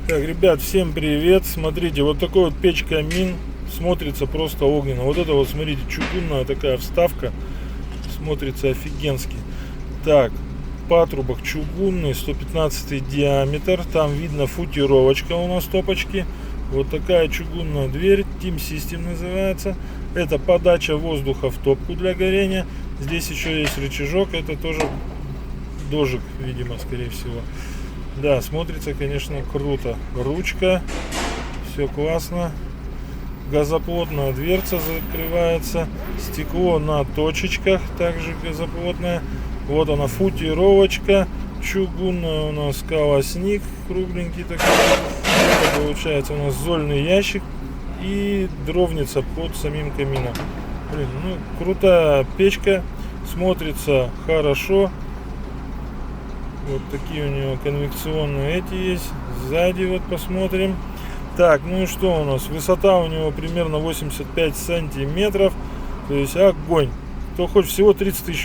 Так, ребят, всем привет. Смотрите, вот такой вот печь-камин смотрится просто огненно. Вот это вот, смотрите, чугунная такая вставка. Смотрится офигенски. Так, патрубок чугунный, 115 диаметр. Там видно футировочка у нас топочки. Вот такая чугунная дверь, Team System называется. Это подача воздуха в топку для горения. Здесь еще есть рычажок, это тоже дожик, видимо, скорее всего. Да, смотрится, конечно, круто. Ручка, все классно. Газоплотная дверца закрывается. Стекло на точечках, также газоплотное. Вот она, футировочка. Чугунная у нас колосник, кругленький такой. Это получается у нас зольный ящик и дровница под самим камином. Блин, ну, крутая печка. Смотрится хорошо. Вот такие у него конвекционные эти есть. Сзади вот посмотрим. Так, ну и что у нас? Высота у него примерно 85 сантиметров. То есть огонь. Кто хочет, всего 30 тысяч